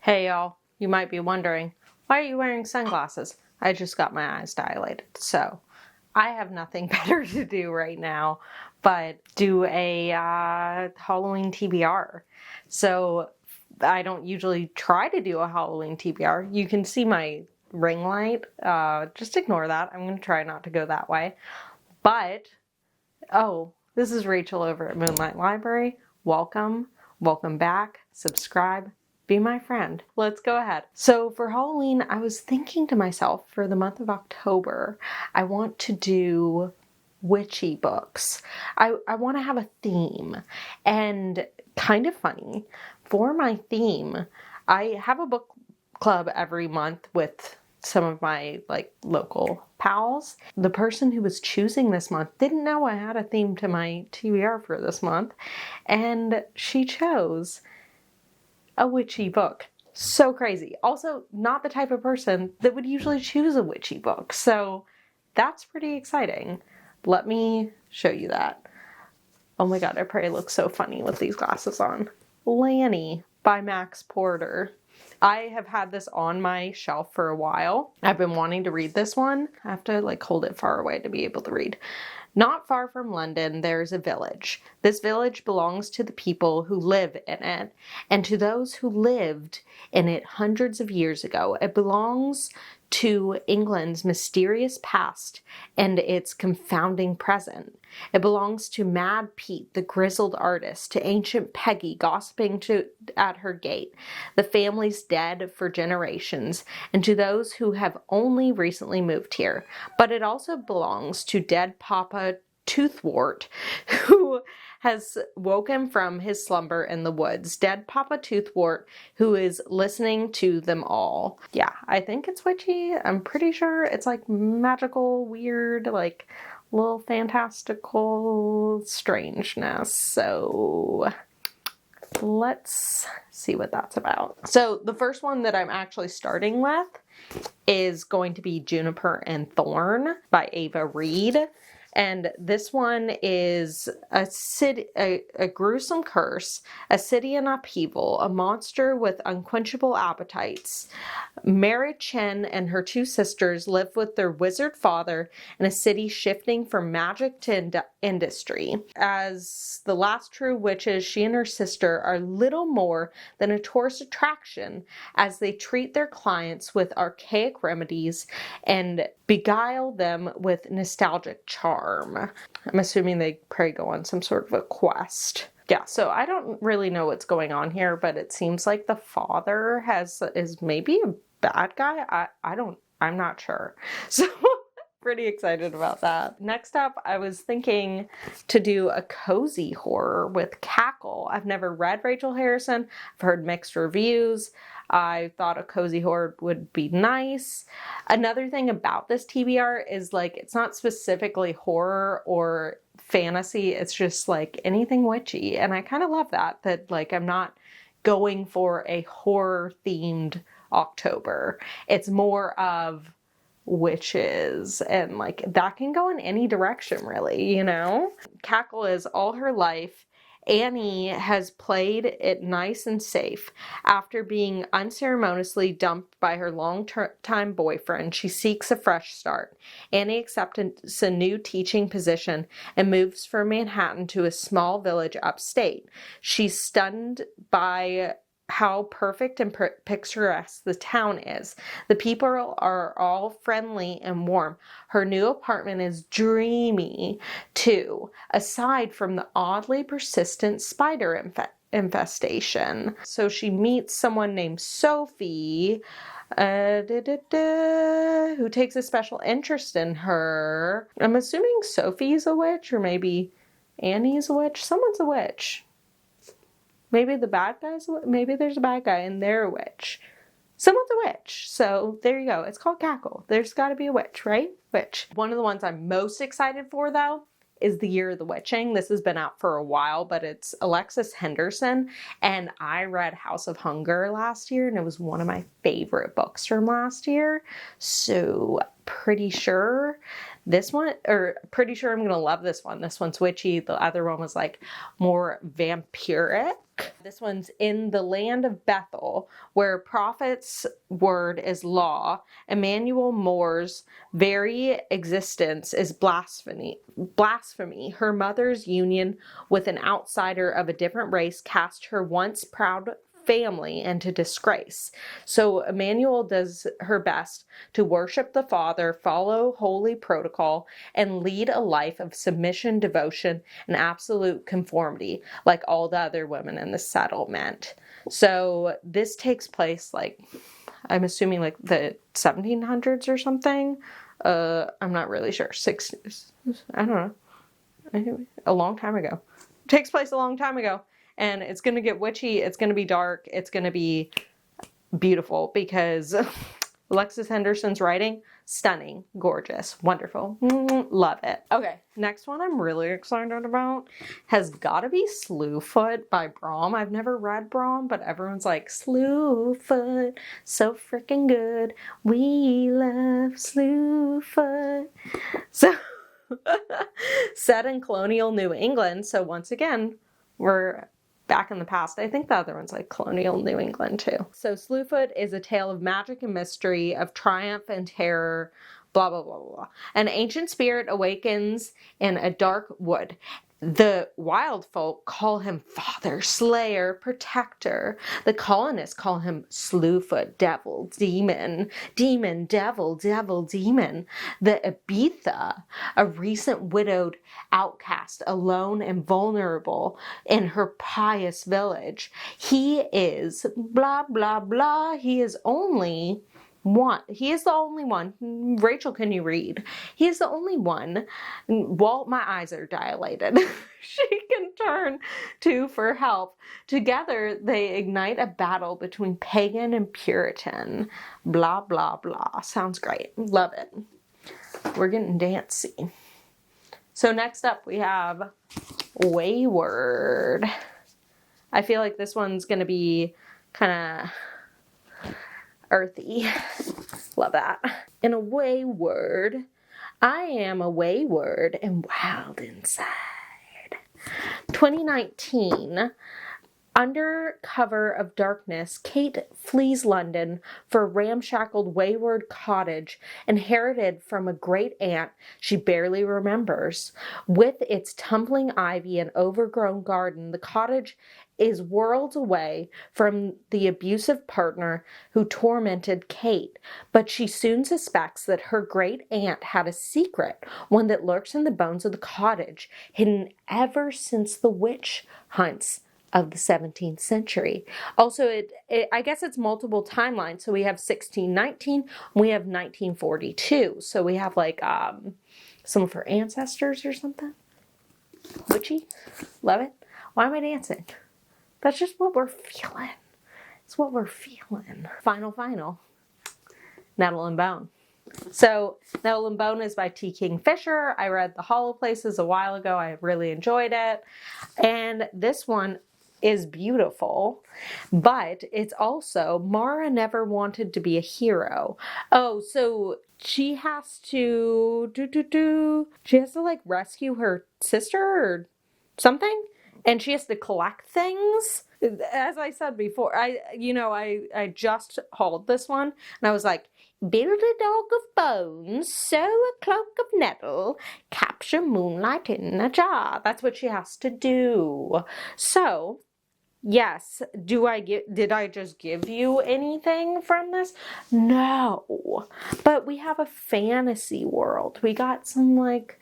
Hey y'all, you might be wondering, why are you wearing sunglasses? I just got my eyes dilated, so I have nothing better to do right now but do a Halloween TBR. So I don't usually try to do a Halloween TBR. You can see my ring light. Just ignore that. I'm going to try not to go that way. But, oh, this is Rachel over at Moonlight Library. Welcome. Welcome back. Subscribe. Be my friend. Let's go ahead. So for Halloween, I was thinking to myself for the month of October, I want to do witchy books. I want to have a theme. And kind of funny, for my theme, I have a book club every month with some of my local pals. The person who was choosing this month didn't know I had a theme to my TBR for this month, and she chose a witchy book. So crazy. Also, not the type of person that would usually choose a witchy book. So that's pretty exciting. Let me show you that. Oh my god, I probably look so funny with these glasses on. Lanny by Max Porter. I have had this on my shelf for a while. I've been wanting to read this one. I have to hold it far away to be able to read. Not far from London, there's a village. This village belongs to the people who live in it, and to those who lived in it hundreds of years ago. It belongs to England's mysterious past and its confounding present. It belongs to Mad Pete, the grizzled artist, to ancient Peggy gossiping at her gate, the family's dead for generations, and to those who have only recently moved here. But it also belongs to dead Papa Toothwort, who has woken from his slumber in the woods. Dead Papa Toothwort, who is listening to them all. Yeah, I think it's witchy. I'm pretty sure it's magical, weird, little fantastical strangeness. So let's see what that's about. So the first one that I'm actually starting with is going to be Juniper and Thorn by Ava Reid. And this one is a gruesome curse, a city in upheaval, a monster with unquenchable appetites. Mary Chen and her two sisters live with their wizard father in a city shifting from magic to industry. As the last true witches, she and her sister are little more than a tourist attraction as they treat their clients with archaic remedies and beguile them with nostalgic charm. I'm assuming they probably go on some sort of a quest. Yeah, so I don't really know what's going on here, but it seems like the father is maybe a bad guy. I'm not sure. So pretty excited about that. Next up, I was thinking to do a cozy horror with Cackle. I've never read Rachel Harrison. I've heard mixed reviews. I thought a cozy horror would be nice. Another thing about this TBR is it's not specifically horror or fantasy. It's just anything witchy. And I kind of love that I'm not going for a horror themed October. It's more of witches, and that can go in any direction, really, Cackle is all her life. Annie has played it nice and safe. After being unceremoniously dumped by her long-time boyfriend, she seeks a fresh start. Annie accepts a new teaching position and moves from Manhattan to a small village upstate. She's stunned by how perfect and picturesque the town is. The people are all friendly and warm. Her new apartment is dreamy, too, aside from the oddly persistent spider infestation. So she meets someone named Sophie, who takes a special interest in her. I'm assuming Sophie's a witch, or maybe Annie's a witch. Someone's a witch. Maybe the bad guy's maybe there's a bad guy and they're a witch. Someone's a witch. So there you go. It's called Cackle. There's got to be a witch, right? Witch. One of the ones I'm most excited for, though, is The Year of the Witching. This has been out for a while, but it's Alexis Henderson. And I read House of Hunger last year, and it was one of my favorite books from last year. So pretty sure This one, or pretty sure I'm gonna love this one. This one's witchy. The other one was like more vampiric. This one's in the land of Bethel, where prophet's word is law. Emmanuel Moore's very existence is blasphemy. Blasphemy. Her mother's union with an outsider of a different race cast her once proud family into disgrace. So Emmanuel does her best to worship the Father, follow holy protocol, and lead a life of submission, devotion, and absolute conformity, like all the other women in the settlement. So this takes place, like, I'm assuming like the 1700s or something. I'm not really sure. 60s. I don't know. A long time ago. It takes place a long time ago. And it's going to get witchy, it's going to be dark, it's going to be beautiful because Alexis Henderson's writing, stunning, gorgeous, wonderful, love it. Okay, next one I'm really excited about has got to be Slewfoot by Brom. I've never read Brom, but everyone's like, Slewfoot, so freaking good, we love Slewfoot. So, set in colonial New England, so once again, we're back in the past. I think the other one's like colonial New England too. So Slewfoot is a tale of magic and mystery, of triumph and terror, blah, blah, blah, blah. An ancient spirit awakens in a dark wood. The wild folk call him Father, Slayer, Protector. The colonists call him Slewfoot, Devil, Demon, Demon, Devil, Devil, Demon. The Ibiza, a recent widowed outcast, alone and vulnerable in her pious village. He is blah, blah, blah. He is only one. He is the only one. Rachel, can you read? He is the only one. Well, my eyes are dilated. She can turn to for help. Together, they ignite a battle between pagan and Puritan. Blah, blah, blah. Sounds great. Love it. We're getting dancy. So next up, we have Weyward. I feel like this one's going to be kind of earthy. Love that. In a wayward, I am a wayward and wild inside. 2019, under cover of darkness, Kate flees London for a ramshackled wayward cottage inherited from a great aunt she barely remembers. With its tumbling ivy and overgrown garden, the cottage is worlds away from the abusive partner who tormented Kate, but she soon suspects that her great aunt had a secret, one that lurks in the bones of the cottage, hidden ever since the witch hunts of the 17th century. Also, I guess it's multiple timelines. So we have 1619, we have 1942. So we have like some of her ancestors or something. Witchy, love it. Why am I dancing? That's just what we're feeling. It's what we're feeling. Final. Nettle and Bone. So Nettle and Bone is by T. Kingfisher. I read The Hollow Places a while ago. I really enjoyed it. And this one is beautiful, but it's also Mara never wanted to be a hero. Oh, so she has to she has to like rescue her sister or something, and she has to collect things. As I said before, I just hauled this one and I was like, build a dog of bones, sew a cloak of nettle, capture moonlight in a jar. That's what she has to do. So, yes, did I just give you anything from this? No. But we have a fantasy world. We got some like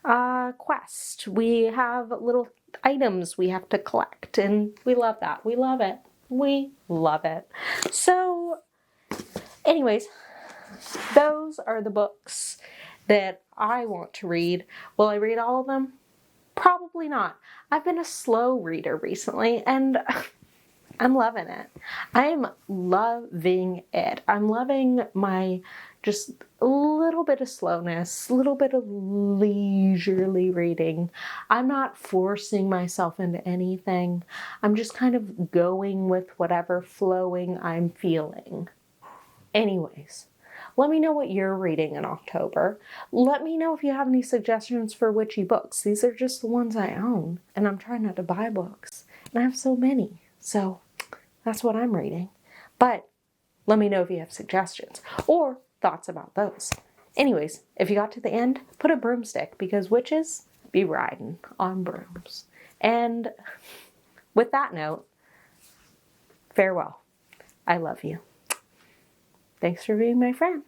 quest. We have little items we have to collect, and we love that. We love it. We love it. So, anyways, those are the books that I want to read. Will I read all of them? Probably not. I've been a slow reader recently, and I'm loving it. I'm loving it. I'm loving my just a little bit of slowness, a little bit of leisurely reading. I'm not forcing myself into anything. I'm just kind of going with whatever flowing I'm feeling. Anyways, Let me know what you're reading in October. Let me know if you have any suggestions for witchy books. These are just the ones I own, and I'm trying not to buy books. And I have so many, so that's what I'm reading. But let me know if you have suggestions or thoughts about those. Anyways, if you got to the end, put a broomstick, because witches be riding on brooms. And with that note, farewell. I love you. Thanks for being my friend.